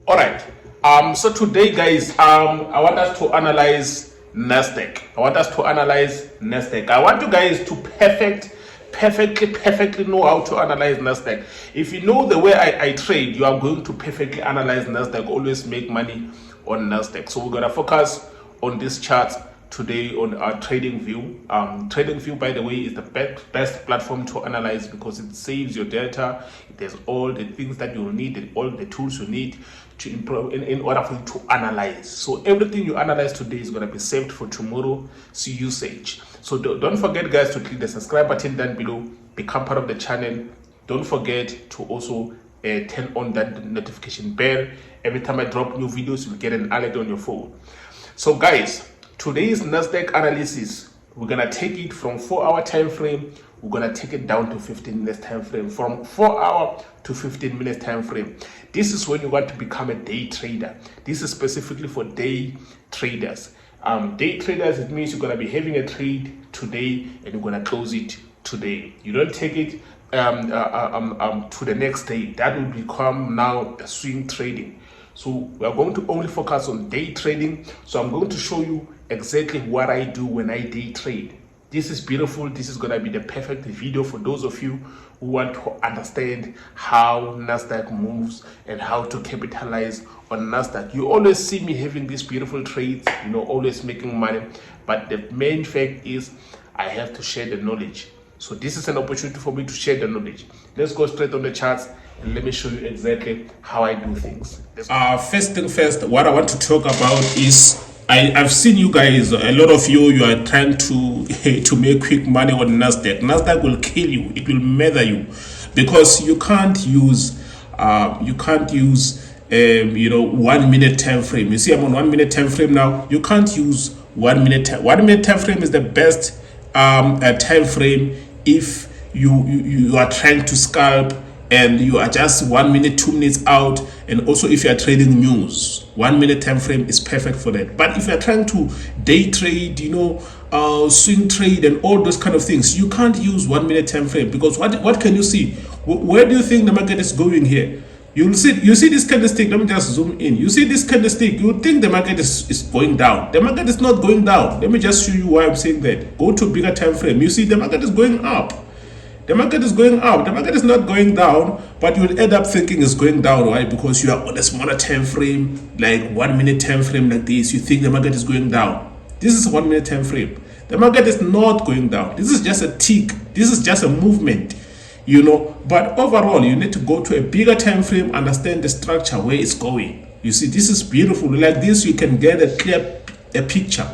All right. So today, guys, I want us to analyze NasdaQ. I want you guys to perfectly know how to analyze NasdaQ. If you know the way I trade, you are going to perfectly analyze NasdaQ. Always make money on NasdaQ. So we're gonna focus on this chart today on our trading view. Trading view, by the way, is the best platform to analyze because it saves your data. It has all the things that you'll need and all the tools you need to improve in order for you to analyze. So everything you analyze today is going to be saved for tomorrow's usage. So don't forget, guys, to click the subscribe button down below, become part of the channel. Don't forget to also turn on that notification bell. Every time I drop new videos, you'll get an alert on your phone. So guys, today's NasdaQ analysis, we're gonna take it from 4-hour time frame. We're gonna take it down to 15 minutes time frame. From 4-hour to 15 minutes time frame. This is when you want to become a day trader. This is specifically for day traders. Day traders, it means you're gonna be having a trade today and you're gonna close it today. You don't take it to the next day. That will become now a swing trading. So we are going to only focus on day trading. So I'm going to show you exactly what I do when I day trade. This is beautiful. This is going to be the perfect video for those of you who want to understand how NasdaQ moves and how to capitalize on NasdaQ. You always see me having these beautiful trades, always making money. But the main fact is I have to share the knowledge. So this is an opportunity for me to share the knowledge. Let's go straight on the charts and let me show you exactly how I do things. First thing first, what I want to talk about is I've seen you guys, a lot of you are trying to make quick money on NasdaQ. NasdaQ will kill you. It will murder you because you can't use 1 minute time frame. You see, I'm on 1 minute time frame now. You can't use 1 minute. 1 minute time frame is the best time frame if you are trying to scalp and you are just 1 minute, 2 minutes out, and also if you are trading news, 1 minute time frame is perfect for that. But if you are trying to day trade, swing trade and all those kind of things, you can't use 1 minute time frame because what can you see? Where do you think the market is going here? You see this candlestick. Let me just zoom in. You see this candlestick, you would think the market is going down. The market is not going down. Let me just show you why I'm saying that. Go to a bigger time frame. You see the market is going up. The market is going up. The market is not going down, but you will end up thinking it's going down. Why? Because you are on a smaller time frame, like 1 minute time frame like this. You think the market is going down. This is a 1 minute time frame. The market is not going down. This is just a tick. This is just a movement. But overall, you need to go to a bigger time frame, understand the structure, where it's going. You see, this is beautiful. Like this, you can get a picture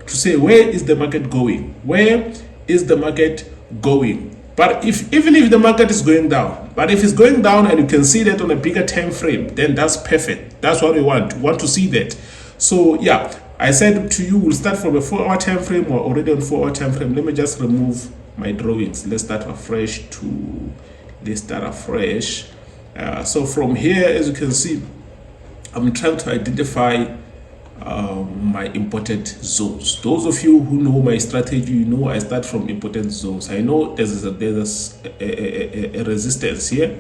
to say, where is the market going? Where is the market going? But even if the market is going down, but if it's going down and you can see that on a bigger time frame, then that's perfect. That's what we want. We want to see that. So yeah, I said to you, we'll start from a 4-hour time frame. We're already on 4-hour time frame. Let me just remove my drawings. Let's start afresh. So from here, as you can see, I'm trying to identify my important zones. Those of you who know my strategy, I start from important zones. I know there's a resistance here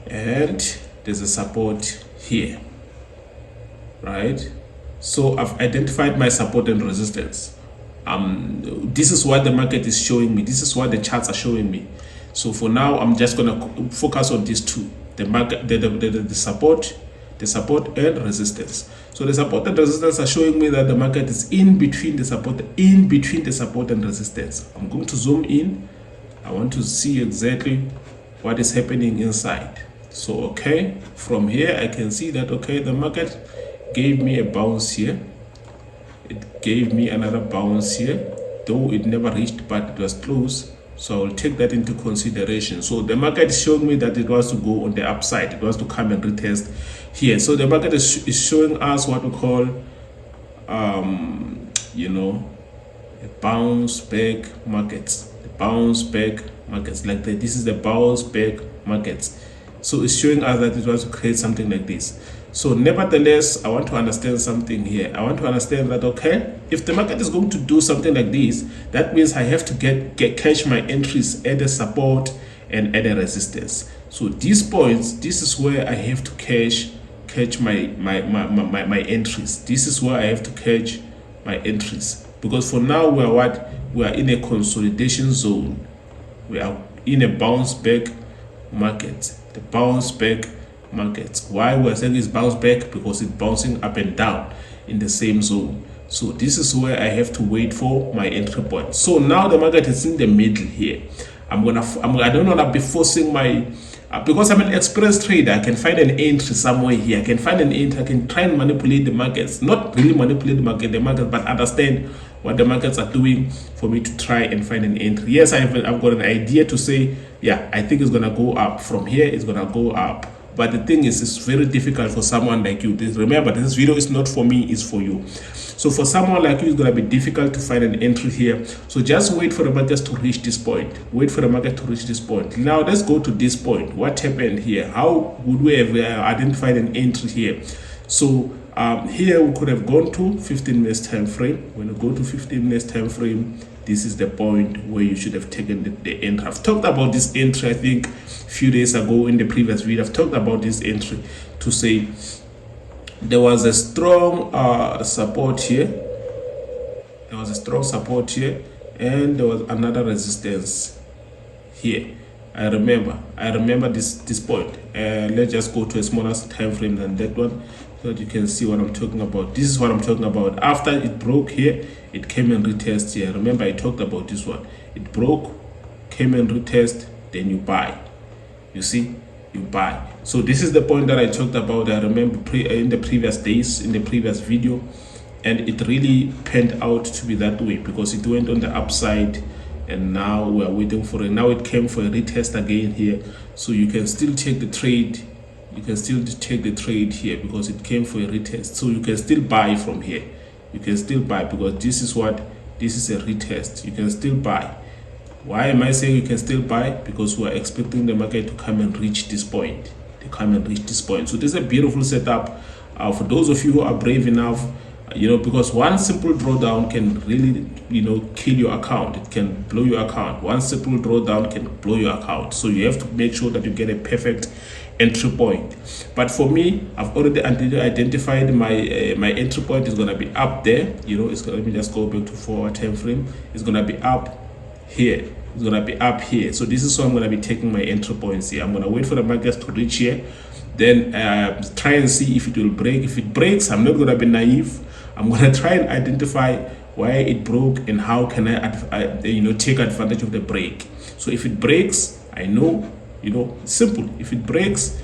and there's a support here, right? So I've identified my support and resistance. This is what the market is showing me. This is what the charts are showing me. So for now, I'm just gonna focus on these two: the market, the support and resistance. So the support and resistance are showing me that the market is in between the support and resistance. I'm going to zoom in. I want to see exactly what is happening inside. So okay, from here I can see that the market gave me a bounce here. It gave me another bounce here, though it never reached, but it was close. So I'll take that into consideration. So the market is showing me that it was to go on the upside. It was to come and retest here. So the market is showing us what we call, a bounce back markets. The bounce back markets like that. This is the bounce back markets. So it's showing us that it was to create something like this. So nevertheless, I want to understand something here. I want to understand that, if the market is going to do something like this, that means I have to catch my entries at the support and at the resistance. So these points, this is where I have to catch catch my entries. This is where I have to catch my entries, because for now we are in a consolidation zone. We are in a bounce back market. The bounce back market. Why we're saying it's bounce back? Because it's bouncing up and down in the same zone. So this is where I have to wait for my entry point. So now the market is in the middle here. I don't want to be forcing my because I'm an experienced trader. I can find an entry somewhere here. I can find an entry. I can try and manipulate the markets. Not really manipulate the market, but understand what the markets are doing for me to try and find an entry. Yes, I've got an idea to say, yeah, I think it's gonna go up from here. It's gonna go up. But the thing is, it's very difficult for someone like you. Remember, this video is not for me, it's for you. So for someone like you, it's going to be difficult to find an entry here. So just wait for the market to reach this point. Wait for the market to reach this point. Now let's go to this point. What happened here? How would we have identified an entry here? So here we could have gone to 15 minutes time frame. When you go to 15 minutes time frame, this is the point where you should have taken the entry. I've talked about this entry, I think, a few days ago in the previous video. I've talked about this entry to say there was a strong support here. There was a strong support here, and there was another resistance here. I remember this point. Let's just go to a smaller time frame than that one, so that you can see what I'm talking about. This is what I'm talking about. After it broke here, it came and retest here. Remember, I talked about this one. It broke, came and retest, then you buy. You see, you buy. So this is the point that I talked about. I remember in the previous days, in the previous video, and it really panned out to be that way because it went on the upside, and now we are waiting for it. Now it came for a retest again here, so you can still take the trade. You can still take the trade here because it came for a retest. So you can still buy from here. You can still buy because this is a retest. You can still buy. Why am I saying you can still buy? Because we are expecting the market to come and reach this point. So this is a beautiful setup for those of you who are brave enough, because one simple drawdown can really, kill your account. It can blow your account. One simple drawdown can blow your account. So you have to make sure that you get a perfect entry point. But for me, I've already identified my entry point is going to be up there. Let me just go back to 4-hour time frame. It's going to be up here. It's going to be up here. So this is where I'm going to be taking my entry points here. I'm going to wait for the markets to reach here, then try and see if it will break. If it breaks, I'm not going to be naive. I'm going to try and identify why it broke and how can I take advantage of the break. So if it breaks, I know, simple. If it breaks,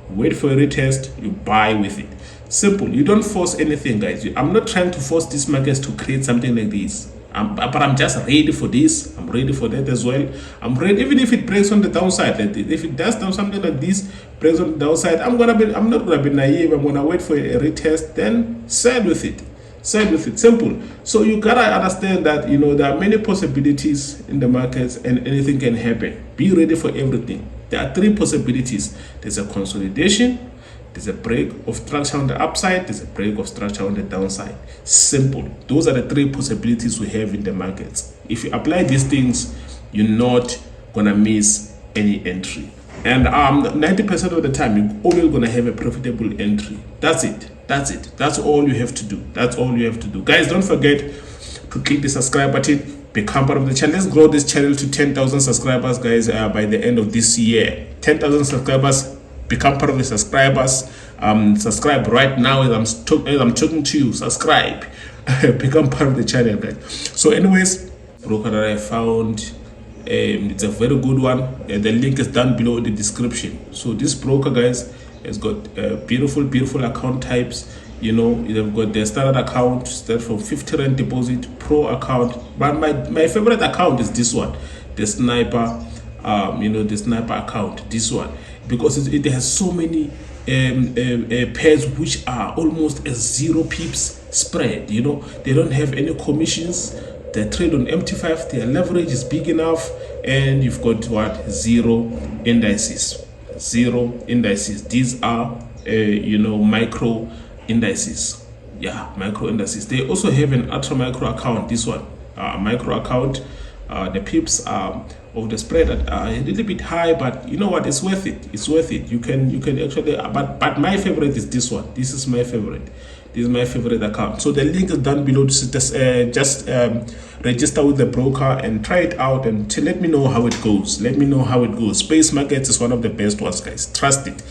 wait for a retest, you buy with it. Simple. You don't force anything, guys. I'm not trying to force these markets to create something like this. But I'm just ready for this. I'm ready for that as well. I'm ready, even if it breaks on the downside. If it does something like this, breaks on the downside, I'm not gonna be naive. I'm gonna wait for a retest, then sell with it. Simple. So you gotta understand that there are many possibilities in the markets and anything can happen. Be ready for everything. There are 3 possibilities. There's a consolidation, there's a break of structure on the upside, there's a break of structure on the downside. Simple. Those are the 3 possibilities we have in the markets. If you apply these things, you're not gonna miss any entry. And 90% of the time, you're always gonna have a profitable entry. That's it. That's all you have to do. Guys, don't forget to click the subscribe button. Become part of the channel. Let's grow this channel to 10,000 subscribers, guys, by the end of this year. 10,000 subscribers. Become part of the subscribers. Subscribe right now as I'm talking to you. Subscribe. Become part of the channel, guys. So anyways, broker that I found, it's a very good one. The link is down below in the description. So this broker, guys, has got beautiful account types. They've got their standard account, start from 50 rand deposit, pro account. But my favorite account is this one, the sniper. The sniper account, this one, because it has so many pairs which are almost a 0 pips spread. They don't have any commissions. They trade on MT5. Their leverage is big enough, and you've got zero indices. These are micro indices. Micro indices. They also have an ultra micro account. This one, micro account. The pips are of the spread are a little bit high, but you know what, it's worth it. It's worth it. You can actually, but my favorite is this one. This is my favorite. This is my favorite account. So the link is down below. Just register with the broker and try it out and let me know how it goes. Let me know how it goes. Space Markets is one of the best ones, guys. Trust it.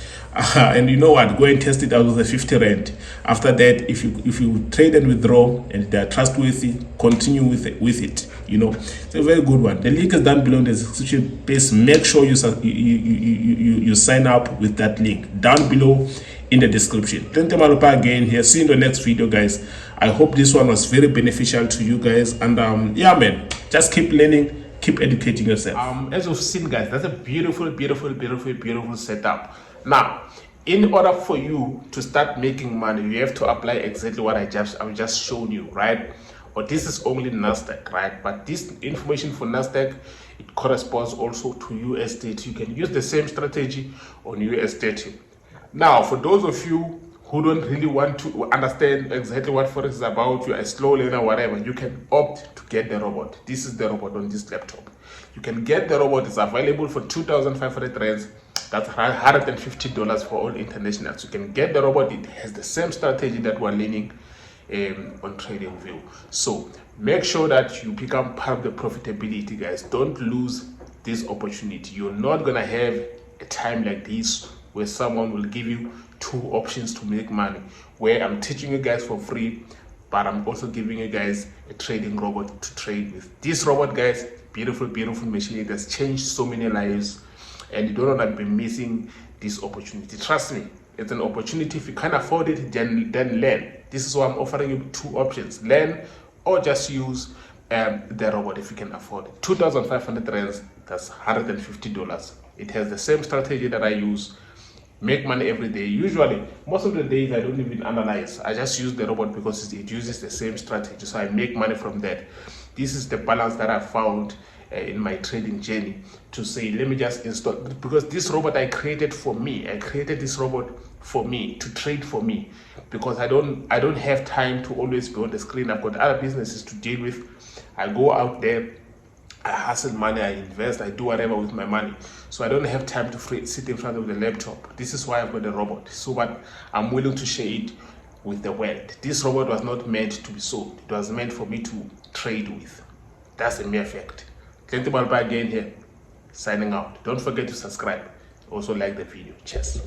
And you know what, go and test it out with the 50 rand. After that, if you trade and withdraw and they're trustworthy, continue with it. You know, it's a very good one. The link is down below in the description page. Make sure you sign up with that link down below in the description. Plenty Malupa again here. See you in the next video, guys. I hope this one was very beneficial to you guys, and yeah, man, just keep learning, keep educating yourself. As you've seen, guys, that's a beautiful setup. Now, in order for you to start making money, you have to apply exactly what I've just shown you, right? But this is only NasDaq, right? But this information for NasDaq, it corresponds also to USDT. You can use the same strategy on USDT. Now, for those of you who don't really want to understand exactly what Forex is about, you are a slow learner, whatever, you can opt to get the robot. This is the robot on this laptop. You can get the robot. It's available for 2,500 rands. That's $150 for all internationals. You can get the robot. It has the same strategy that we're learning on TradingView. So make sure that you become part of the profitability, guys. Don't lose this opportunity. You're not gonna have a time like this where someone will give you two options to make money, where I'm teaching you guys for free, but I'm also giving you guys a trading robot to trade with. This robot, guys, beautiful machine. It has changed so many lives, and you don't want to be missing this opportunity. Trust me, it's an opportunity. If you can't afford it, then learn. This is why I'm offering you two options: learn or just use the robot if you can afford it. 2,500 rands, that's $150. It has the same strategy that I use. Make money every day. Usually, most of the days I don't even analyze. I just use the robot because it uses the same strategy, so I make money from that. This is the balance that I found in my trading journey, to say, let me just install, because this robot I created for me. I created this robot for me, to trade for me, because I don't have time to always be on the screen. I've got other businesses to deal with. I go out there, I hustle money, I invest, I do whatever with my money. So I don't have time to sit in front of the laptop. This is why I've got a robot. So but I'm willing to share it with the world. This robot was not meant to be sold. It was meant for me to trade with. That's a mere fact. Plenty Malupa again here, signing out. Don't forget to subscribe. Also like the video. Cheers.